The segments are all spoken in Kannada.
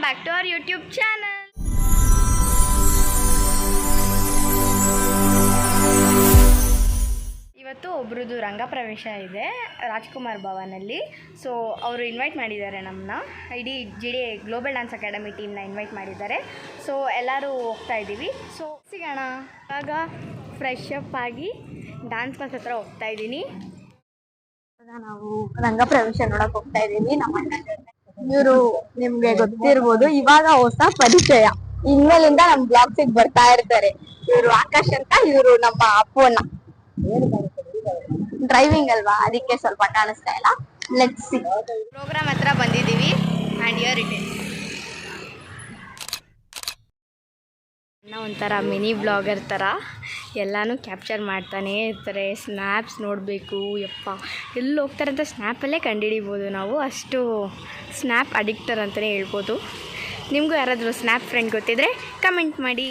Back to our YouTube channel. ಇವತ್ತು ಒಬ್ರದ್ದು ರಂಗಪ್ರವೇಶ ಇದೆ ರಾಜ್ಕುಮಾರ್ ಭವನಲ್ಲಿ. ಸೊ ಅವರು ಇನ್ವೈಟ್ ಮಾಡಿದ್ದಾರೆ ನಮ್ಮನ್ನ, ಇಡೀ GD ಗ್ಲೋಬಲ್ ಡ್ಯಾನ್ಸ್ ಅಕಾಡೆಮಿ ಟೀಮ್ನ ಇನ್ವೈಟ್ ಮಾಡಿದ್ದಾರೆ. ಸೊ ಎಲ್ಲರೂ ಹೋಗ್ತಾ ಇದ್ದೀವಿ. ಸೊ ಸಿಗೋಣ. ಆಗ ಫ್ರೆಶ್ ಅಪ್ ಆಗಿ ಡ್ಯಾನ್ಸ್ ಕ್ಲಾಸ್ ಹತ್ರ ಹೋಗ್ತಾ ಇದ್ದೀನಿ. ನಾವು ರಂಗಪ್ರವೇಶ ನೋಡಕ್ ಹೋಗ್ತಾ ಇದೀವಿ ನಮ್ಮ ಅಣ್ಣ ಜೊತೆ. ಇವರು ನಿಮ್ಗೆ ಗೊತ್ತಿರ್ಬೋದು, ಇವಾಗ ಹೊಸ ಪರಿಚಯ. ಇನ್ಮೇಲಿಂದ ನಮ್ ಬ್ಲಾಗ್ಸಿಗೆ ಬರ್ತಾ ಇರ್ತಾರೆ. ಇವರು ಆಕಾಶ್ ಅಂತ, ಇವರು ನಮ್ಮ ಅಪ್ಪನ. ಡ್ರೈವಿಂಗ್ ಅಲ್ವಾ, ಅದಕ್ಕೆ ಸ್ವಲ್ಪ ಕಾಣಿಸ್ತಾ ಇಲ್ಲ. Let's see. ಪ್ರೋಗ್ರಾಮ್ ಹತ್ರ ಬಂದಿದ್ದೀವಿ ಆ್ಯಂಡ್ ಹಿಯರ್ ಇಟ್ ಇಸ್. ಒಂಥರ ಮಿನಿ ಬ್ಲಾಗರ್ ಥರ ಎಲ್ಲನೂ ಕ್ಯಾಪ್ಚರ್ ಮಾಡ್ತಾನೆ ಇರ್ತಾರೆ. ಸ್ನ್ಯಾಪ್ಸ್ ನೋಡಬೇಕು, ಯಪ್ಪ ಎಲ್ಲಿ ಹೋಗ್ತಾರೆ ಅಂತ ಸ್ನ್ಯಾಪಲ್ಲೇ ಕಂಡುಹಿಡಿಬೋದು ನಾವು. ಅಷ್ಟು ಸ್ನ್ಯಾಪ್ ಅಡಿಕ್ಟರ್ ಅಂತಲೇ ಹೇಳ್ಬೋದು. ನಿಮಗೂ ಯಾರಾದರೂ ಸ್ನ್ಯಾಪ್ ಫ್ರೆಂಡ್ ಗೊತ್ತಿದ್ದರೆ ಕಮೆಂಟ್ ಮಾಡಿ.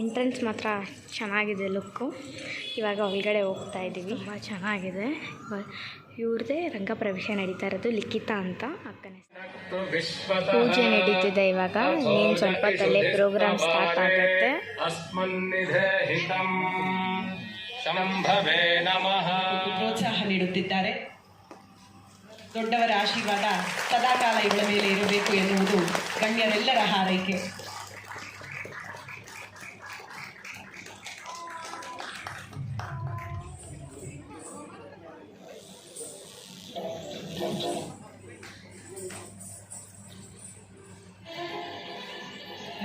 ಎಂಟ್ರೆನ್ಸ್ ಮಾತ್ರ ಚೆನ್ನಾಗಿದೆ ಲುಕ್ಕು. ಇವಾಗ ಒಳಗಡೆ ಹೋಗ್ತಾ ಇದ್ದೀವಿ. ತುಂಬ ಚೆನ್ನಾಗಿದೆ. ಇವ್ರದ್ದೇ ರಂಗಪ್ರವೇಶ ನಡೀತಾ ಇರೋದು, ಲಿಖಿತಾ ಅಂತ ಅಕ್ಕನೇ. ಪೂಜೆ ನಡೀತಿದೆ ಇವಾಗ. ಇನ್ನೇನು ಸ್ವಲ್ಪ ಹೊತ್ತಲ್ಲೇ ಪ್ರೋಗ್ರಾಮ್ ಸ್ಟಾರ್ಟ್ ಆಗುತ್ತೆ. ಪ್ರೋತ್ಸಾಹ ನೀಡುತ್ತಿದ್ದಾರೆ. ದೊಡ್ಡವರ ಆಶೀರ್ವಾದ ಸದಾಕಾಲ ಇವಳ ಮೇಲೆ ಇರಬೇಕು ಎನ್ನುವುದು ಗಣ್ಯರೆಲ್ಲರ ಹಾರೈಕೆ.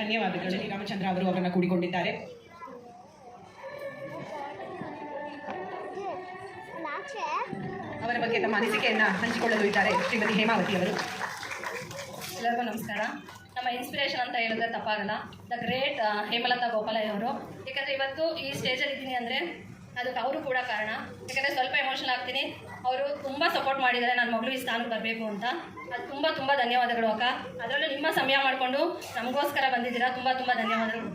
ಧನ್ಯವಾದಗಳು. ಶ್ರೀರಾಮಚಂದ್ರ ಅವರು ಅವರನ್ನು ಕೂಡಿಕೊಂಡಿದ್ದಾರೆ. ಅವರ ಬಗ್ಗೆ ತಮ್ಮ ಅನಿಸಿಕೆಯನ್ನು ಹಂಚಿಕೊಳ್ಳಲು ಇದ್ದಾರೆ ಶ್ರೀಮತಿ ಹೇಮಾವತಿ ಅವರು. ಎಲ್ಲರಿಗೂ ನಮಸ್ಕಾರ. ನಮ್ಮ ಇನ್ಸ್ಪಿರೇಷನ್ ಅಂತ ಹೇಳಿದ್ರೆ ತಪ್ಪಾಗಲ್ಲ, ದ ಗ್ರೇಟ್ ಹೇಮಲತಾ ಗೋಪಾಲಯ್ಯ ಅವರು. ಯಾಕಂದರೆ ಇವತ್ತು ಈ ಸ್ಟೇಜಲ್ಲಿ ಇದ್ದೀನಿ ಅಂದರೆ ಅದಕ್ಕೆ ಅವರು ಕೂಡ ಕಾರಣ. ಯಾಕಂದರೆ ಸ್ವಲ್ಪ ಎಮೋಷನಲ್ ಆಗ್ತೀನಿ. ಅವರು ತುಂಬ ಸಪೋರ್ಟ್ ಮಾಡಿದ್ದಾರೆ ನನ್ನ ಮಗಳು ಈ ಸ್ಥಾನಕ್ಕೆ ಬರಬೇಕು ಅಂತ. ಅದು ತುಂಬ ತುಂಬ ಧನ್ಯವಾದಗಳು ಅಕ್ಕ. ಅದರಲ್ಲೂ ನಿಮ್ಮ ಸಮಯ ಮಾಡಿಕೊಂಡು ನಮಗೋಸ್ಕರ ಬಂದಿದ್ದೀರಾ, ತುಂಬ ತುಂಬ ಧನ್ಯವಾದಗಳು.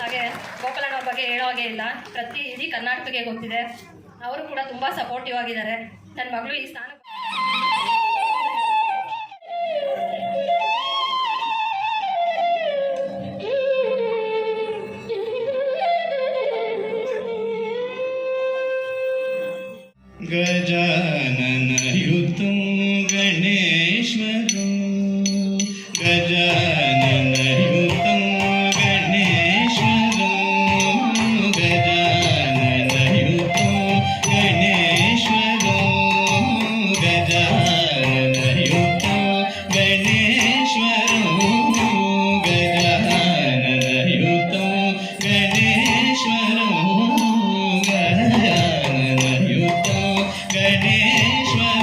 ಹಾಗೆ ಗೋಪಾಲಣ್ಣವ್ರ ಬಗ್ಗೆ ಹೇಳೋ ಹಾಗೆ ಇಲ್ಲ, ಇಡೀ ಕರ್ನಾಟಕಕ್ಕೆ ಗೊತ್ತಿದೆ. ಅವರು ಕೂಡ ತುಂಬ ಸಪೋರ್ಟಿವ್ ಆಗಿದ್ದಾರೆ. ನನ್ನ ಮಗಳು ಈ ಸ್ಥಾನ ಗಜಾನನ ಯುತಂ ಗಣೇಶ್ವರೋ ಗಜಾನನ ಯುತಂ ಗಣೇಶ್ವರೋ ಗಜಾನನ ಯುತಂ ಗಣೇಶ್ವರೋ ಗಜಾನನ ಯುತಂ ಗಣೇಶ್ವರೋ ಗಜಾನನ ಯುತಂ ಗಣೇಶ್ವರೋ ಗಜಾನನ ಯುತಂ ಗಣೇಶ್ವರೋ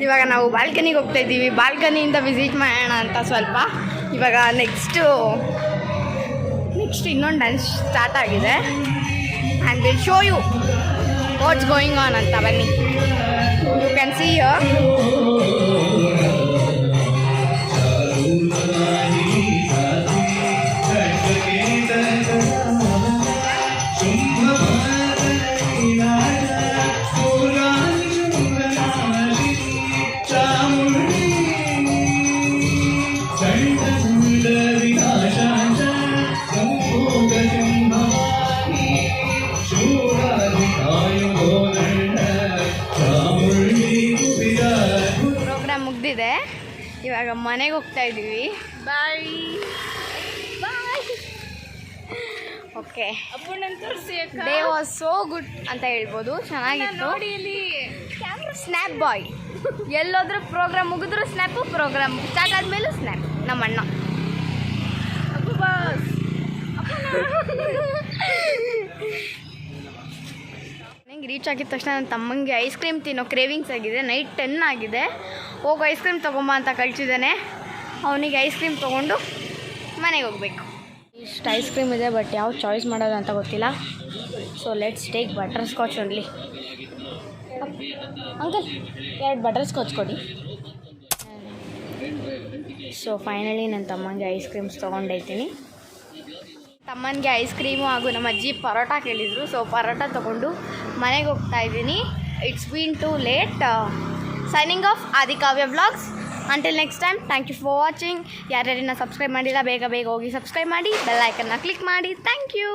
ಇವಾಗ ನಾವು ಬಾಲ್ಕನಿಗೆ ಹೋಗ್ತಾ ಇದ್ದೀವಿ. ಬಾಲ್ಕನಿಯಿಂದ ವಿಸಿಟ್ ಮಾಡೋಣ ಅಂತ ಸ್ವಲ್ಪ. ಇವಾಗ ನೆಕ್ಸ್ಟ್ ಇನ್ನೊಂದು ಡ್ಯಾನ್ಸ್ ಸ್ಟಾರ್ಟ್ ಆಗಿದೆ and will show you what's going on ಅಂತ. ಬನ್ನಿ, ಯು ಕ್ಯಾನ್ ಸಿ ಹಿಯರ್. विनाशांच संभोग सिंहवाणी शूराधिकायुधो दंड ಚಾಮುಂಡಿ ಕುಪಿರಾಜ. ಪ್ರೋಗ್ರಾಮ್ ಮುಗ್ದಿದೆ, ಇವಾಗ ಮನೆಗೆ ಹೋಗ್ತಾ ಇದ್ದೀವಿ. Bye bye. Okay, day was so good ಅಂತ ಹೇಳ್ಬೋದು. ಚೆನ್ನಾಗಿತ್ತು. ಸ್ನ್ಯಾಪ್ ಬಾಯ್, ಎಲ್ಲೋದ್ರೂ ಪ್ರೋಗ್ರಾಮ್ ಮುಗಿದ್ರು ಸ್ನ್ಯಾಪು, ಪ್ರೋಗ್ರಾಮ್ ಸ್ಟಾರ್ಟ್ ಆದಮೇಲೂ ಸ್ನ್ಯಾಪ್. ನಮ್ಮ ಅಣ್ಣ ನನಗೆ ರೀಚ್ ಆಗಿದ ತಕ್ಷಣ ನನ್ನ ತಮ್ಮಂಗೆ ಐಸ್ ಕ್ರೀಮ್ ತಿನ್ನೋ ಕ್ರೇವಿಂಗ್ಸ್ ಆಗಿದೆ. ನೈಟ್ 10 ಆಗಿದೆ. ಹೋಗೋ ಐಸ್ ಕ್ರೀಮ್ ತೊಗೊಂಬ ಅಂತ ಕಳಿಸಿದ್ದಾನೆ. ಅವನಿಗೆ ಐಸ್ ಕ್ರೀಮ್ ತೊಗೊಂಡು ಮನೆಗೆ ಹೋಗಬೇಕು. ಇಷ್ಟು ಐಸ್ ಕ್ರೀಮ್ ಇದೆ, ಬಟ್ ಯಾವ ಚಾಯ್ಸ್ ಮಾಡೋದು ಅಂತ ಗೊತ್ತಿಲ್ಲ. So let's take butter scotch only. Uncle 2 butter scotch ಕೊಡಿ. ಸೊ ಫೈನಲಿ ನನ್ನ ತಮ್ಮನಿಗೆ ಐಸ್ ಕ್ರೀಮ್ಸ್ ತೊಗೊಂಡೈತೀನಿ. ತಮ್ಮನಿಗೆ ಐಸ್ ಕ್ರೀಮು ಹಾಗೂ ನಮ್ಮ ಅಜ್ಜಿ ಪರೋಟ ಕೇಳಿದರು. ಸೊ ಪರೋಟ ತೊಗೊಂಡು ಮನೆಗೆ ಹೋಗ್ತಾ ಇದ್ದೀನಿ. It's been too late. Signing off Adikavya vlogs. Until next time, thank you for watching. ಯಾರ್ಯಾರನ್ನ ಸಬ್ಸ್ಕ್ರೈಬ್ ಮಾಡಿಲ್ಲ ಬೇಗ ಹೋಗಿ ಸಬ್ಸ್ಕ್ರೈಬ್ ಮಾಡಿ, ಬೆಲ್ ಐಕನ್ನ ಕ್ಲಿಕ್ ಮಾಡಿ. Thank you.